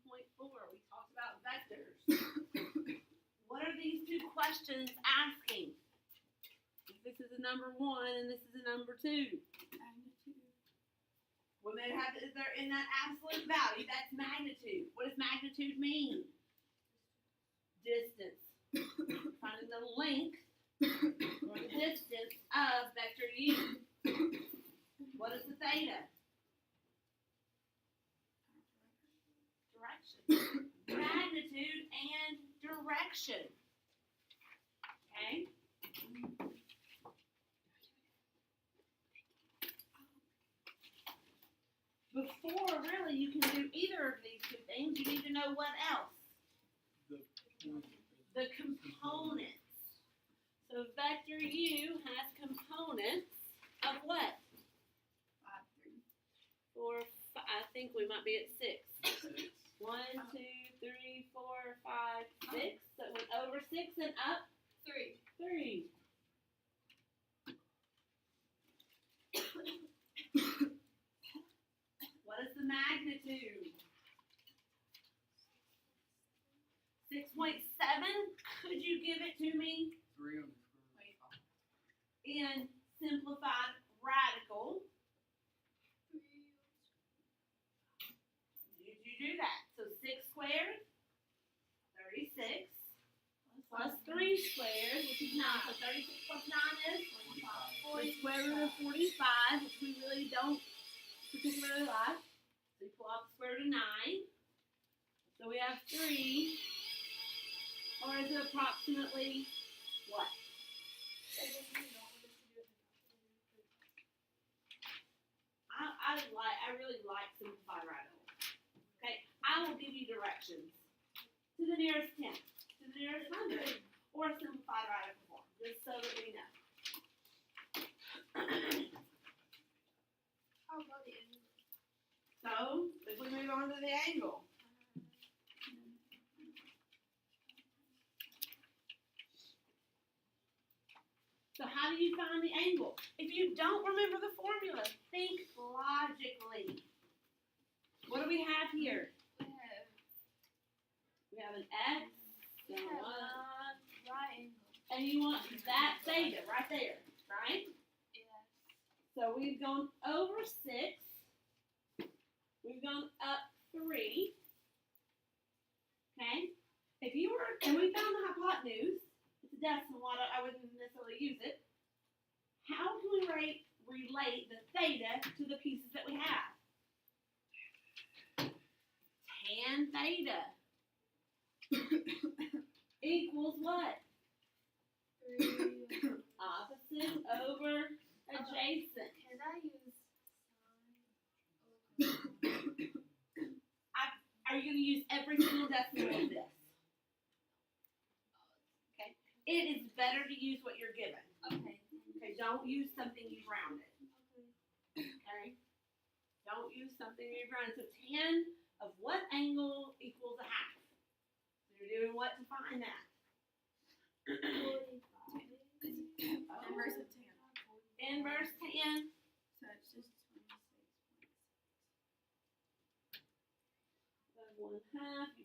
1.4. We talked about vectors. What are these two questions asking? If this is a number 1 and this is a number 2. Magnitude. When they're in that absolute value, that's magnitude. What does magnitude mean? Distance. Finding the length or the distance of vector u. What is the theta? Direction. Magnitude and direction. Okay? Before really you can do either of these two things, you need to know what else? The components. So vector u has components of what? 5, 3. 4, 5. I think we might be at 6. 1, 2, 3, 4, 5, 6. So it went over 6 and up 3. 3. What is the magnitude? 6.7. Could you give it to me 3 on the square root of 5. in simplified radical? Did you do that? So 6 squared, 36, plus 3 squared, which is 9. So 36 plus 9 is 45. the square root of 45, which we really don't particularly like. So we pull out the square root of 9. So we have 3. Or is it approximately what? I really like simplified radical. Okay, I will give you directions to the nearest 10, to the nearest 100, or simplified radical form, just so that we know. How about the angle? So, if we move on to the angle. So how do you find the angle? If you don't remember the formula, think logically. What do we have here? We have an X and a Y. Right angle. And you want that theta right there, right? Yes. So we've gone over 6. We've gone up 3. Okay? If you were, and we found the hypotenuse, it's a decimal, I wouldn't necessarily use it. How can we relate the theta to the pieces that we have? Tan theta equals what? 3. Opposite over adjacent. Can I use Are you going to use every single decimal of this? Okay. It is better to use what you're given. Okay. Okay. Don't use something you've rounded. Okay. Okay. Don't use something you've rounded. So tan of what angle equals a half? So you're doing what to find that? 45. Inverse of tan. Inverse tan. So it's just 26. 1/2.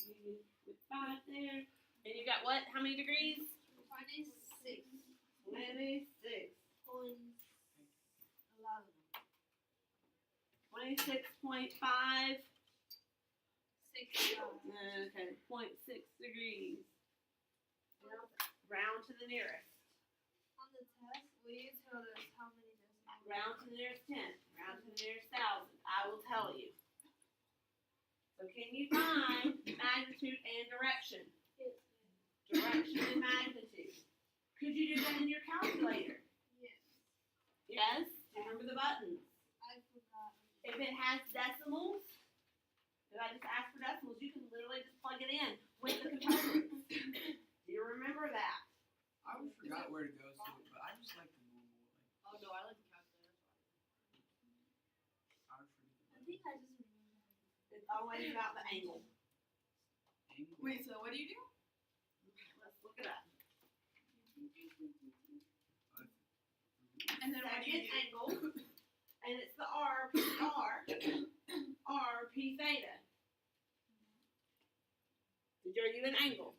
You do with 5 there. And you got what? How many degrees? 26. 26. Points. A lot of them. 26.5. 6. Okay, 0.6 degrees. Round to the nearest. On the test, will you tell us how many decimals? Round to the nearest 10. Round to the nearest 1,000. I will tell you. So can you find magnitude and direction? Yes. Direction and magnitude. Could you do that in your calculator? Yes. Yes? Do you remember the buttons? I forgot. If it has decimals, if I just ask for decimals, you can literally just plug it in with the components. Do you remember that? I always forgot where to go, so, but I just like the normal way. Oh no, I like the calculator. I would forget I think I just remember. It's always about the angle. angle. Wait, so what do you do? Let's look it up. And then what do you Second do? angle, and it's the R, P theta. Are you in angles?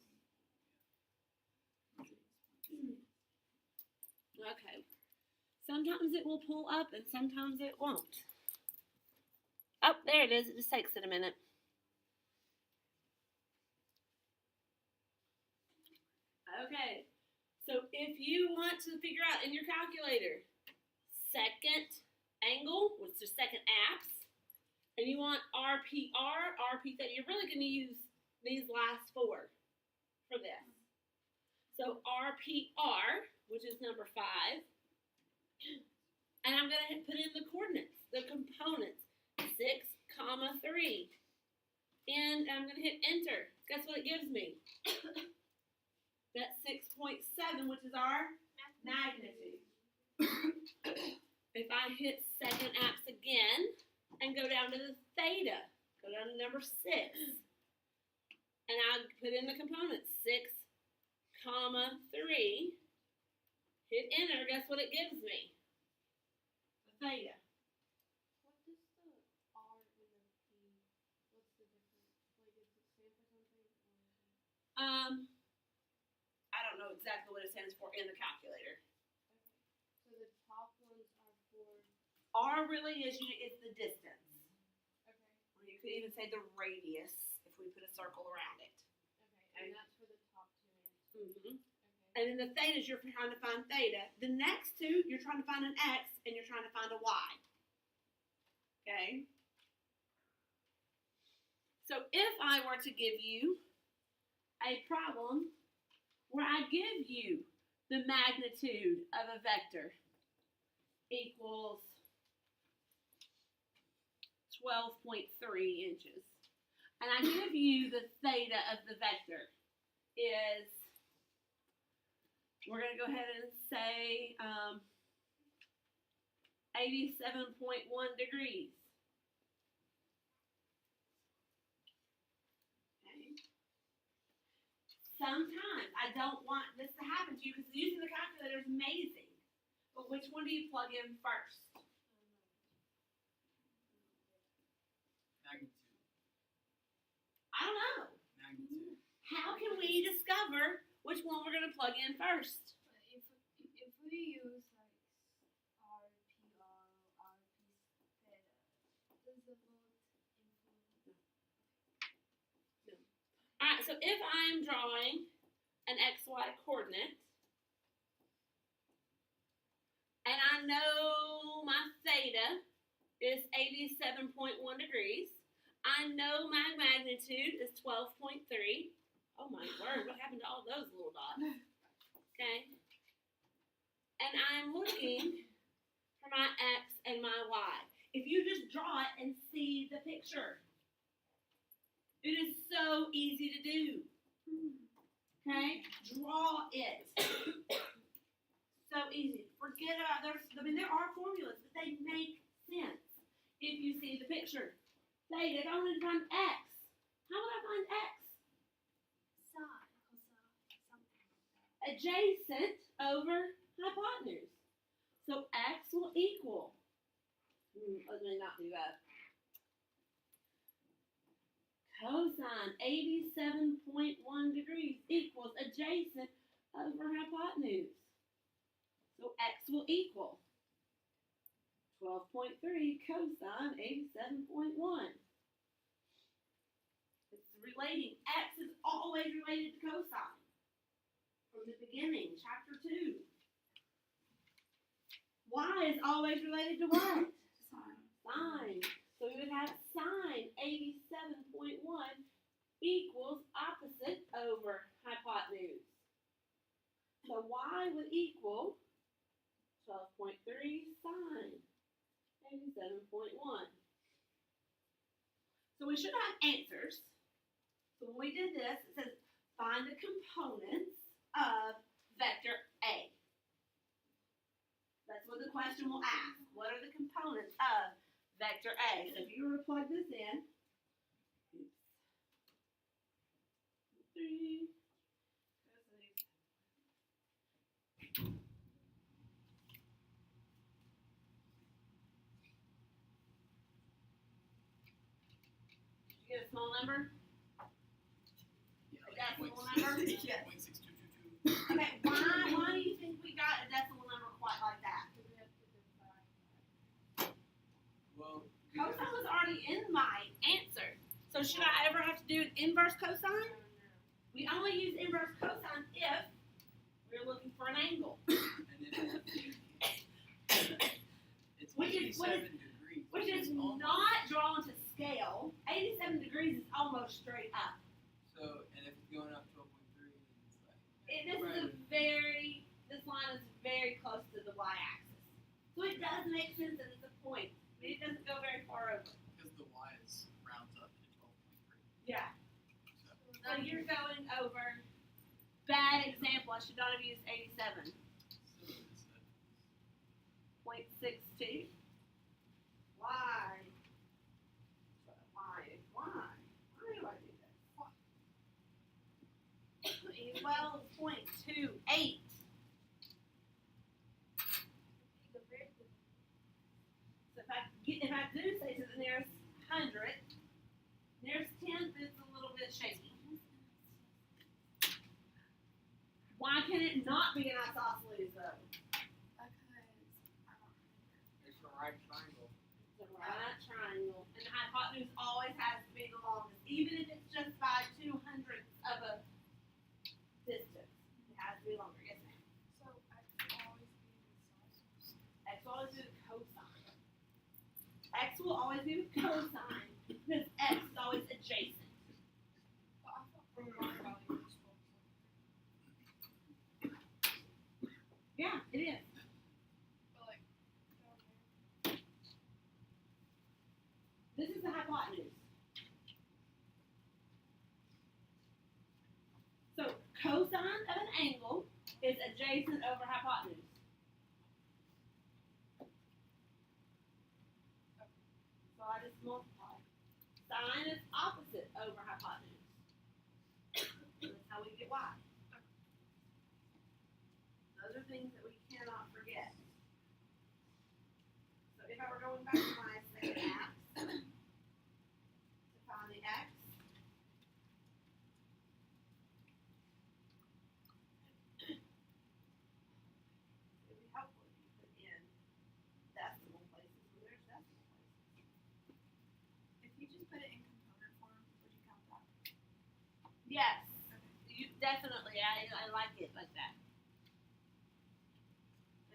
Okay. Sometimes it will pull up and sometimes it won't. Oh, there it is. It just takes it a minute. Okay. So if you want to figure out in your calculator second angle, which is second apse, and you want RPR, RP theta, you're really going to use these last four for this. So RPR, which is number 5, and I'm going to put in the coordinates, the components, 6, 3. And I'm going to hit enter. Guess what it gives me? That's 6.7, which is our magnitude. If I hit second apse again and go down to the theta, go down to number 6, and I put in the components, 6, 3, hit enter, guess what it gives me? The theta. What does the R and the P, what's the difference? Like, is it stand for something? I don't know exactly what it stands for in the calculator. Okay. So the top ones are for. R really is the distance. Okay. Or you could even say the radius if we put a circle around it. Okay. And that's for the top two answers. Mm-hmm. Okay. And then the thetas, you're trying to find theta. The next two, you're trying to find an x and you're trying to find a y. Okay? So if I were to give you a problem where I give you the magnitude of a vector equals 12.3 inches, and I give you the theta of the vector is, we're going to go ahead and say 87.1 degrees. Okay. Sometimes I don't want this to happen to you because using the calculator is amazing. But which one do you plug in first? Magnitude. I don't know. Magnitude. How can we discover which one we're going to plug in first? But if we use like RPR, RP theta, does the both influence? Alright, so if I'm drawing an XY coordinate, and I know my theta is 87.1 degrees, I know my magnitude is 12.3. Oh my word, what happened to all those little dots? Okay. And I'm looking for my X and my Y. If you just draw it and see the picture, it is so easy to do. Okay? Draw it. So easy. Forget about there are formulas, but they make sense if you see the picture. Theta, I wanted to find X. How would I find X? Side, cosine, something like that. Adjacent over hypotenuse. So X will equal. Let me not do that. Cosine 87.1 degrees equals adjacent over hypotenuse. So X will equal 12.3 cosine 87.1. It's relating. X is always related to cosine. From the beginning, chapter 2. Y is always related to what? Sine. So we would have sine 87.1 equals opposite over hypotenuse. So y would equal 12.3 sine 87.1. So we should have answers. So when we did this, it says find the components of vector A. That's what the question will ask. What are the components of vector A? So if you were to plug this in, 3. Did you get a small number? Yeah. decimal number? Yeah. 0.6222. Okay, why do you think we got a decimal number quite like that? Because we have to divide. Well, Cosine was already in my answer. So should I ever have to do an inverse cosine? We only use inverse cosine if we're looking for an angle, and then it's Which is- 87 degrees. which is almost- not drawn to scale. 87 degrees is almost straight up. So, and if it's going up 12.3, then it's like. This line is very close to the y-axis. So it does make sense that it's a point, but it doesn't go very far over. Because the y is rounds up to 12.3. Yeah. So, So you're going over. Bad example. I should not have used 87. so it's 0.62. Why? Why do I do that? 12.28. So if I do say to the nearest hundredth, nearest tenth is a little bit shaky. Why can it not be an isosceles though? it's a right triangle. It's a right triangle, and the hypotenuse always has to be the longest, even if it's just by 2/100ths of a distance. It has to be longer. Yes, ma'am. X will always be the cosine. X will always be the cosine because X is always adjacent. Yeah, it is. This is the hypotenuse. So cosine of an angle is adjacent over hypotenuse. So I just multiply. Sine is opposite over hypotenuse. That's how we get y. Those are things that we cannot forget. So if I were going back to my second ax, to find the x, it would be helpful if you put in decimal places where there's decimal places. If you just put it in component form, would you count that? Yes, you definitely. I like it like that.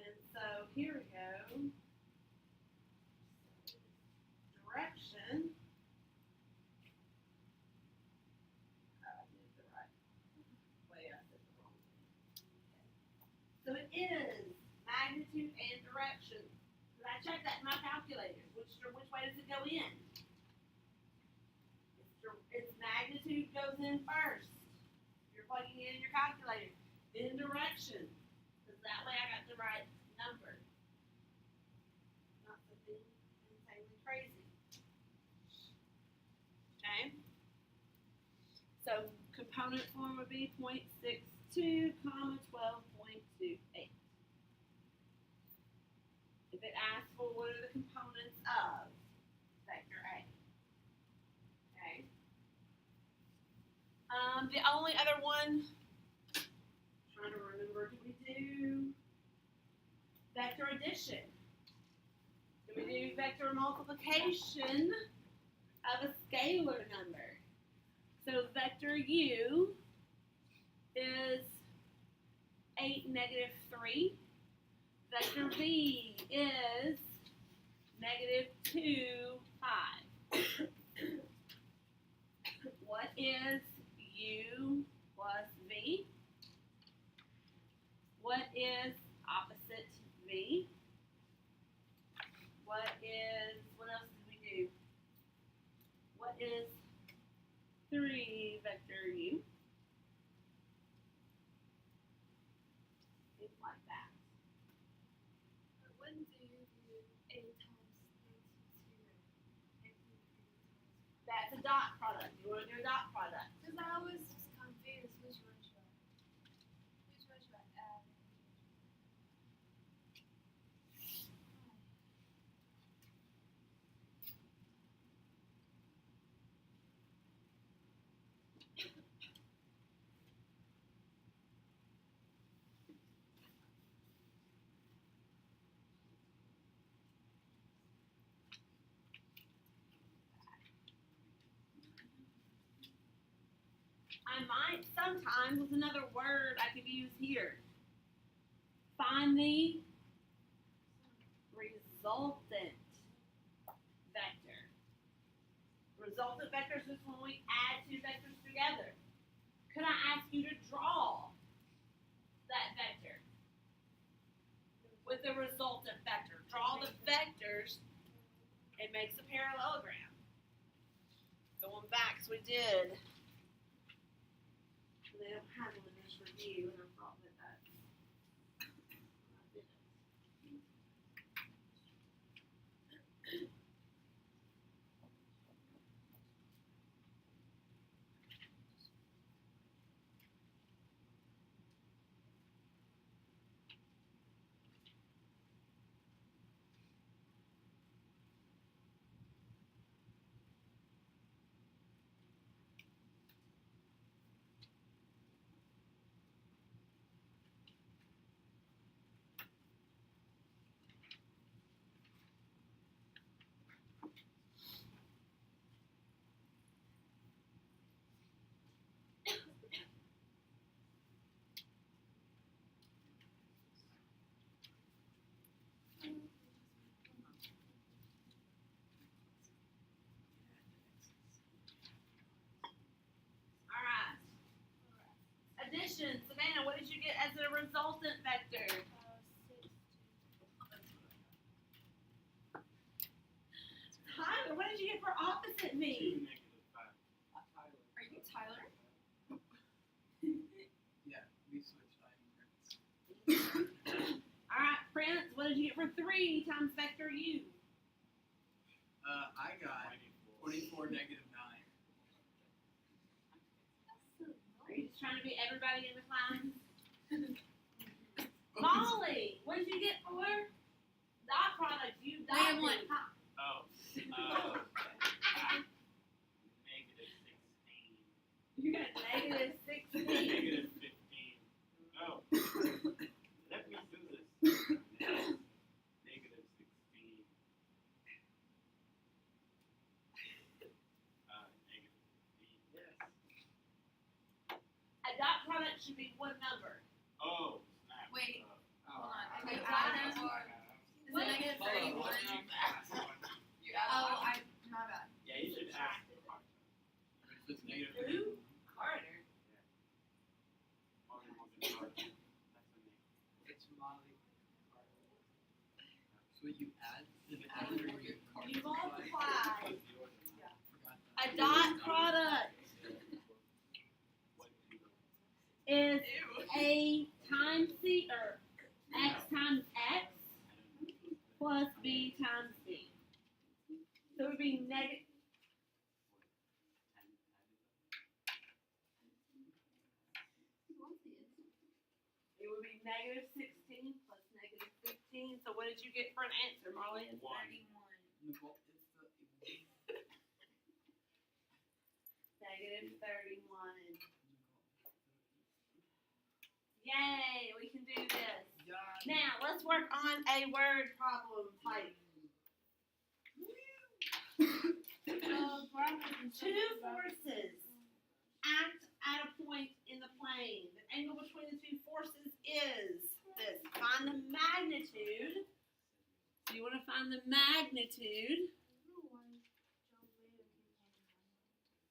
And so here we go. Direction. I did the right way. I said the wrong thing. Okay. So it is magnitude and direction. But I checked that in my calculator. Which way does it go in? Its magnitude goes in first. You're plugging it in your calculator. Then direction. Because that way I got the right number. Not something insanely crazy. Okay? So component form would be 0.62, comma 12.28. If it asks for what are the components of vector A. Okay. The only other one, trying to remember, do we do vector addition? Do we do vector multiplication of a scalar number? So vector U is 8, negative 3. Vector V is negative 2, 5. What is U plus V? What is opposite V? What else did we do? What is 3 vector U? Things like that. When do you do A times That's a dot product. You want to do a dot product? Because I was just confused which one should I add? I might sometimes with another word I could use here. Find the resultant vector. Resultant vectors is when we add two vectors together. Could I ask you to draw that vector with the resultant vector? Draw the vectors. It makes a parallelogram. Going back, so we did. They don't have them in this review, and I thought that that's. Alright. Addition. Savannah, what did you get as a resultant vector? 6, Tyler, what did you get for opposite me? 2 -5. Tyler. Are you Tyler? Yeah, we switched items. Alright, Prince, what did you get for 3 times vector u? I got 24 -9. Are you just trying to be everybody in the class? Molly, what did you get for dot product? You dot Negative 1. it. Huh? Oh, -16. You got negative 16. -15. Oh, let me do this. -16. -15. Yes. A dot product should be one number. Oh, snap. Wait. Hold on. Okay, Wait, I add know. or is it Wait. negative Hold on, 31? hold on. You add oh, my bad. Yeah, you should ask. It's negative Who? Carter. It's Molly. So you add? You add or you You multiply. forgot A dot product is A times C or X times X plus B times B. So it would be negative. It would be negative 16 plus negative 15. So what did you get for an answer, Molly? One. 31. Nicole, it's the Negative 31. Yay, we can do this. Now, let's work on a word problem type. Two forces act at a point in the plane. The angle between the two forces is this. Find the magnitude. So you want to find the magnitude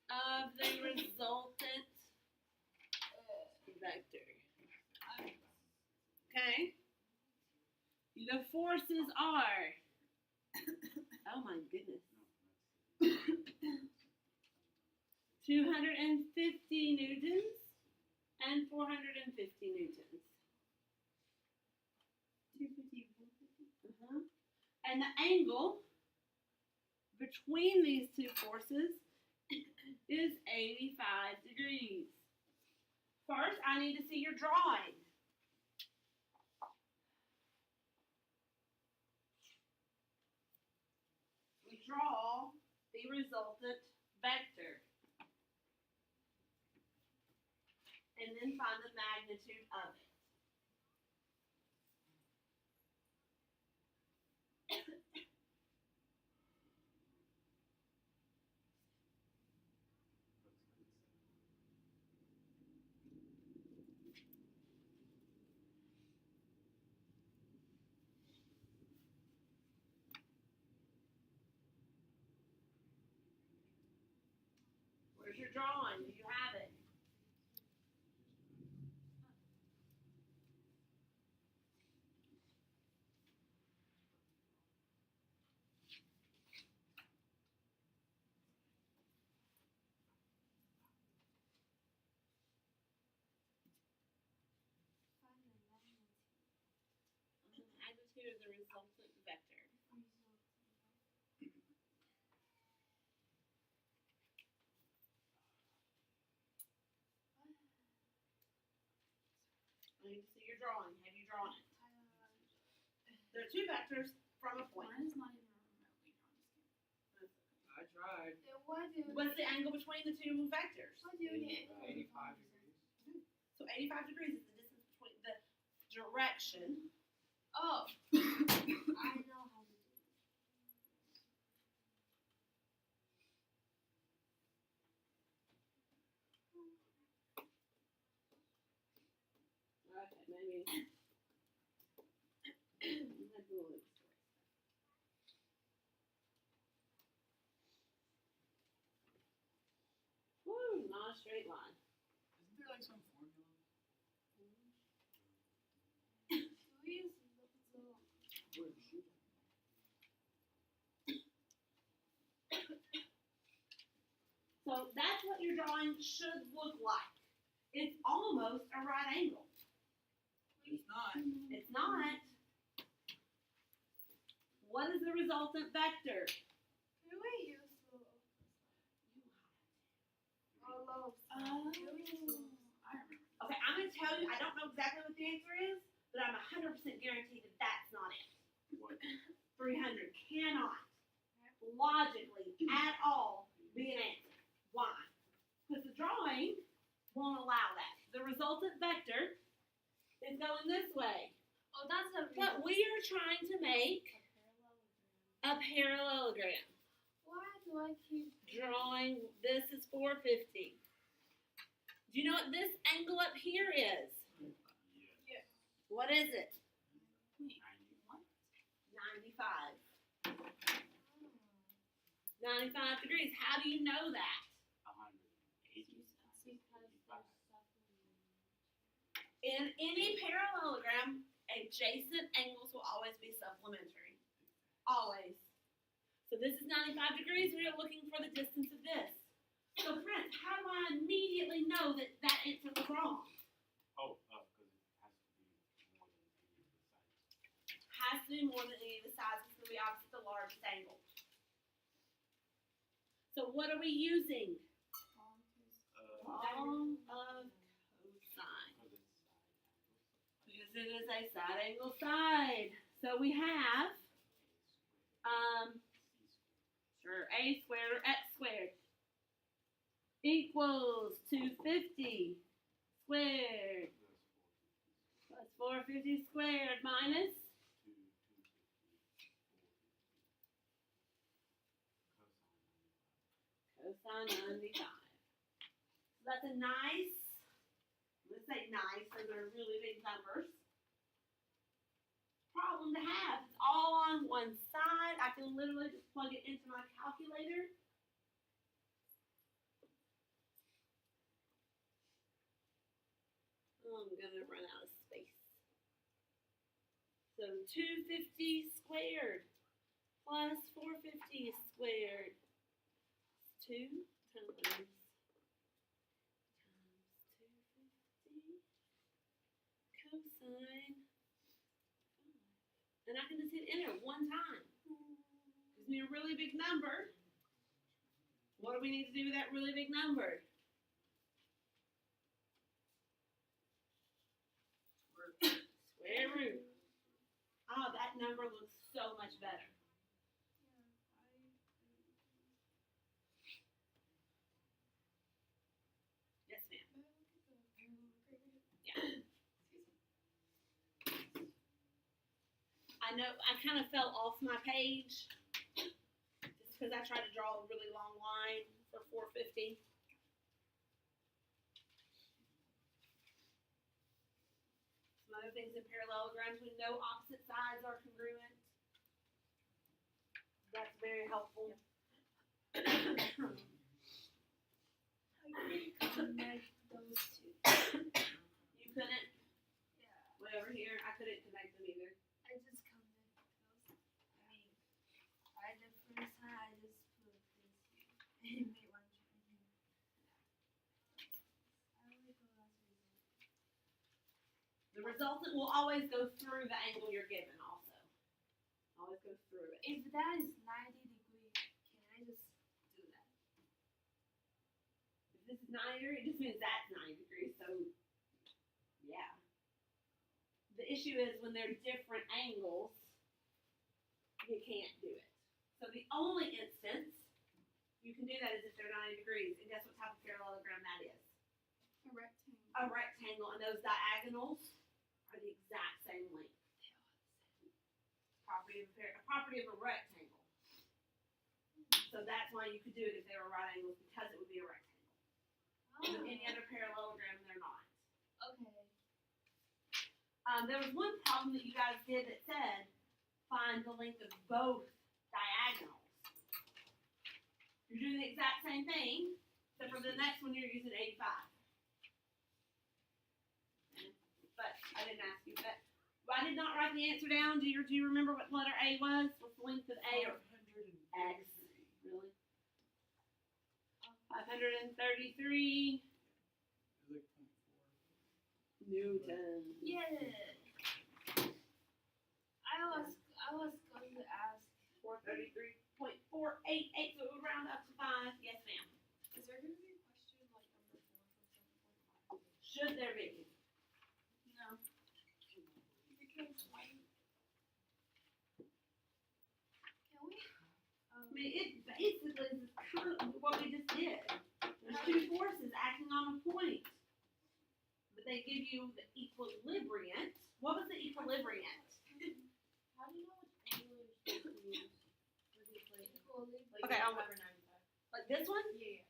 of the resultant vector. Okay? The forces are, oh my goodness, 250 newtons and 450 newtons. 250. And the angle between these two forces is 85 degrees. First, I need to see your drawing. We draw the resultant vector. And then find the magnitude of it. Where's your drawing? Do you have it? Magnitude of the resultant vector. I need to see your drawing. Have you drawn it? There are two vectors from a point. Mine is not even remotely drawn. I tried. What's the angle between the two vectors? 85 degrees. So 85 degrees is the distance between the direction. Oh. I know how to do it. Okay, maybe. Woo, not a straight line. Isn't there like some formula? So that's what your drawing should look like. It's almost a right angle. It's not. It's not. What is the resultant vector? Okay, I'm going to tell you, I don't know exactly what the answer is, but I'm 100% guaranteed that that's not it. What? 300 cannot logically at all be an answer. Why? Because the drawing won't allow that. The resultant vector is going this way. Oh, that's a But we are trying to make a parallelogram. Why do I keep Drawing, this is 450. Do you know what this angle up here is? Yes. What is it? 91. 95. 95 degrees. How do you know that? 180. In any parallelogram, adjacent angles will always be supplementary. Always. So this is 95 degrees. We are looking for the distance of this. So Prince, how do I immediately know that that answer was wrong? Oh, because it Has has to be more than any of the sides. to be more than any of the sides. It's going to be opposite the largest angle. So what are we using? Long of cosine. Because it is a side angle side. So we have, sure, a squared or x squared equals 250 squared plus 450 squared minus cosine 95. So that's a nice, let's say nice, so they're really big numbers. Problem to have. It's all on one side. I can literally just plug it into my calculator. I'm gonna run out of space. So 250 squared plus 450 squared. 2 times 250 cosine 5. And I can just hit enter one time. Gives me a really big number. What do we need to do with that really big number? Square root. Oh, that number looks so much better. Yes, ma'am. Yeah. I know I kind of fell off my page just because I tried to draw a really long line for 450. Some other things in parallelograms, we know opposite sides are congruent. That's very helpful. couldn't, Yeah. way over here, I couldn't connect them either. I just come in close. I mean, the first time I just put this here and made one right here. I only go last result. The resultant will always go through the angle you're given also. Always go through it. If that is 90 degrees, can I just do that? If this is 90 degrees, it just means that's 90 degrees, so yeah. The issue is when they're different angles, you can't do it. So the only instance you can do that is if they're 90 degrees. And guess what type of parallelogram that is? A rectangle. A rectangle, and those diagonals are the exact same length. Property of a rectangle. So that's why you could do it if they were right angles, because it would be a rectangle. With any other parallelogram, they're not. Okay. There was one problem that you guys did that said find the length of both diagonals. You're doing the exact same thing, except for the next one you're using 85. But I didn't ask you that. I did not write the answer down. Do you remember what letter A was? What's the length of A or X? Really? 533 Newtons. Yeah. I was going to ask. 433.488, so it would round up to 5. Yes, ma'am. Is there going to be a question like number 4 from 7.5? Should there be? No. Because when Can we? I mean, it basically is kind of what we just did. There's two forces acting on a point. But they give you the equilibriant. What was the equilibriant? How do you know which angle you're supposed to use for the equation? Okay, like this one? yeah.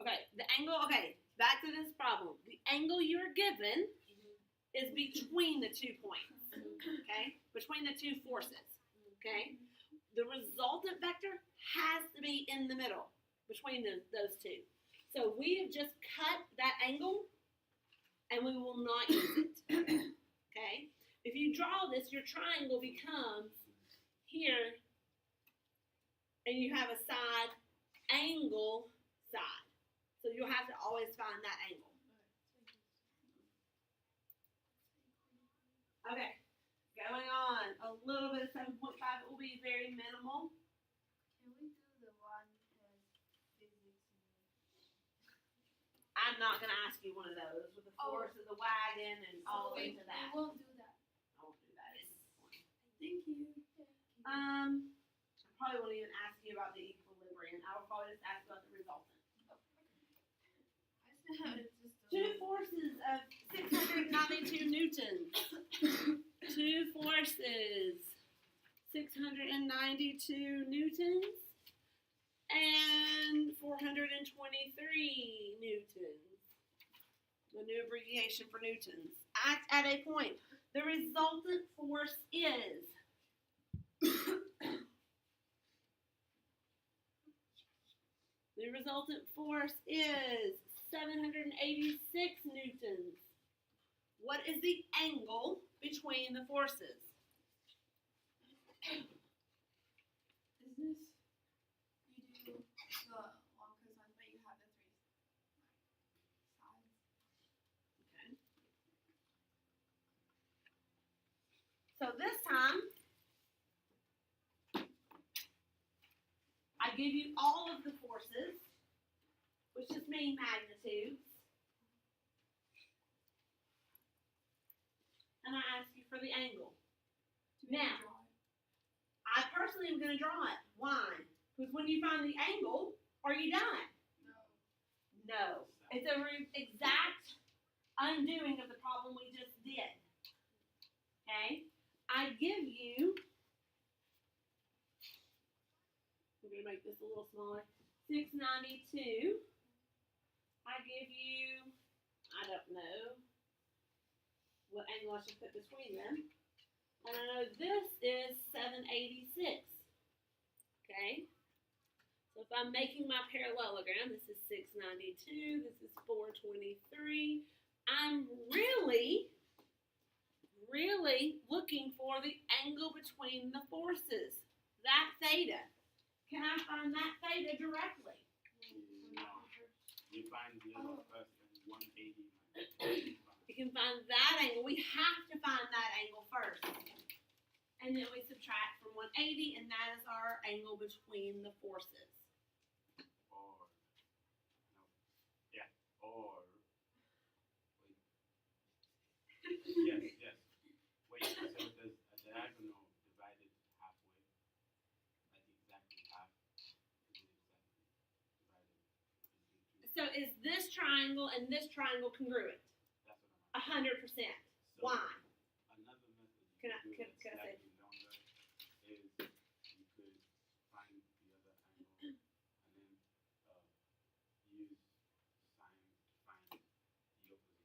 Okay, the angle, okay, back to this problem. The angle you're given is between the 2 points, okay? Between the two forces, okay? The resultant vector has to be in the middle between those two. So we have just cut that angle and we will not use it, okay? If you draw this, your triangle becomes here and you have a side angle side. So you'll have to always find that angle. Okay, going on. A little bit of 7.5. It will be very minimal. Can we do the one has physics in it? I'm not going to ask you one of those with the force of the wagon and all into that. We won't do that. I won't do that. Thank you. I probably won't even ask you about the equilibrium. I will probably just ask about the resultant. Two forces of 692 newtons. Two forces, 692 newtons, and 423 newtons. The new abbreviation for newtons. Act at a point. The resultant force is the resultant force is 786 newtons. What is the angle between the forces? Is this you do the long cosine, but you have the 3 sides? Okay. So this time, I give you all of the forces, which just mean magnitudes. And I ask you for the angle. Now, I personally am going to draw it. Why? Because when you find the angle, are you done? No. It's an exact undoing of the problem we just did. Okay? I give you, we're going to make this a little smaller, 692. I give you, I don't know what angle I should put between them. And I know this is 786. Okay? So if I'm making my parallelogram, this is 692, this is 423, I'm really looking for the angle between the forces. That theta. Can I find that theta directly? No. You find the other first and 180 minus 85. You can find that angle. We have to find that angle first. And then we subtract from 180, and that is our angle between the forces. Or, no. Yeah. Or, wait. Yes. Wait, so there's a diagonal divided halfway, like exactly half, is it exactly divided between two? So is this triangle and this triangle congruent? That's what I'm 100%. So Why? Another method you Can I- do can- that's can I say- slightly longer is you could find the other angle and then use sine to find the opposite of 692 and then multiply it by 2 to get the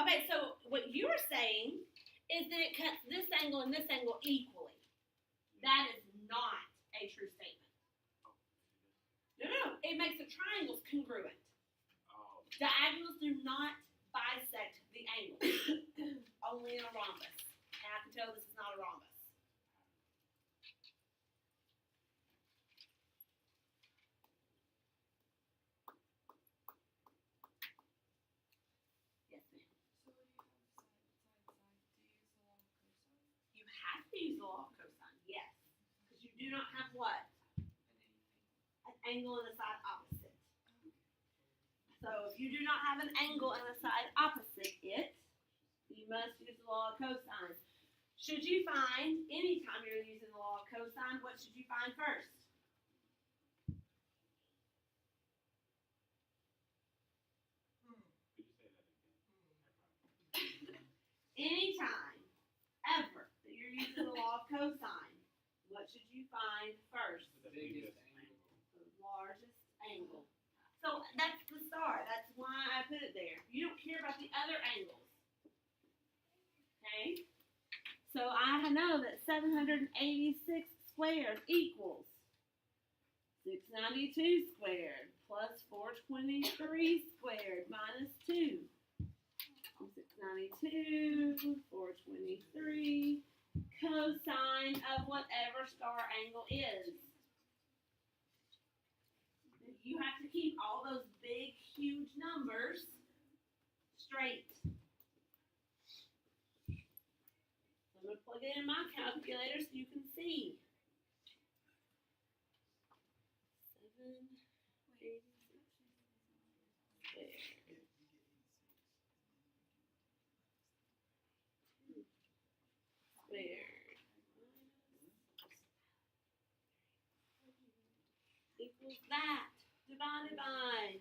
Okay, so what you're saying is that it cuts this angle and this angle equally. That is not a true statement. No. It makes the triangles congruent. Oh, Diagonals do not bisect the angle. Only in a rhombus. And I can tell this is not a rhombus. Yes, ma'am. So when you have side, do you use the law of cosine? You have to use the law of cosine, yes. Because you do not have what? An angle and a side opposite. So if you do not have an angle and a side opposite it, you must use the law of cosine. Should you find, anytime you're using the law of cosine, what should you find first? could you say that again? Anytime, ever, that you're using the law of cosine, what should you find first? The biggest angle. The largest angle. So that's the star. That's why I put it there. You don't care about the other angles. Okay? So I know that 786 squared equals 692 squared plus 423 squared minus 2. 692, 423, cosine of whatever star angle is. You have to keep all those big, huge numbers straight. I'm going to plug it in my calculator so you can see. 786 squared. Squared equals that divided by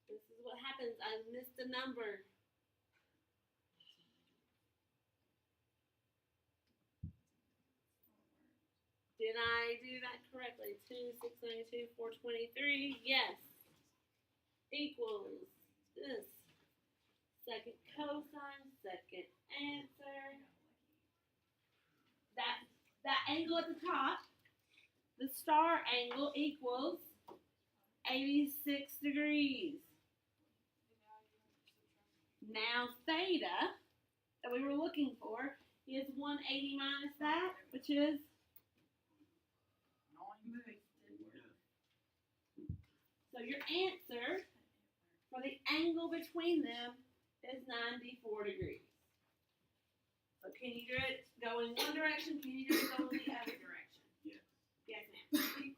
this is what happens. I missed a number. Did I do that correctly? 2, 692, 423. Yes. Equals this. Second cosine, second answer. That angle at the top, the star angle equals 86 degrees. Now theta that we were looking for is 180 minus that, which is so your answer for the angle between them is 94 degrees. So can you do it go in one direction? Can you do it go in the other direction? Yes. Yes, ma'am.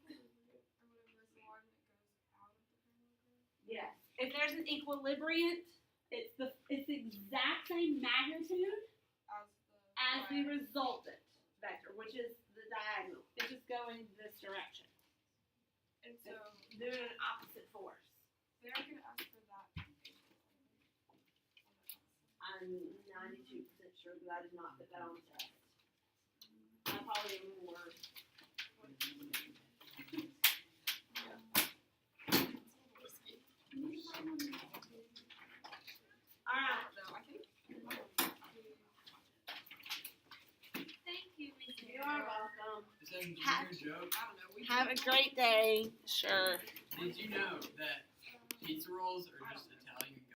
Yes. If there's an equilibrium, it's the exact same magnitude as the resultant vector, which is the diagonal. It's just going this direction. And so Doing an opposite force. they're gonna ask for that. I'm 92% sure that I did not put that on the test. I probably more. All right. are welcome. Is that a Ha- weird joke? I don't know. Have a great day. Sure. Did you know that pizza rolls are just a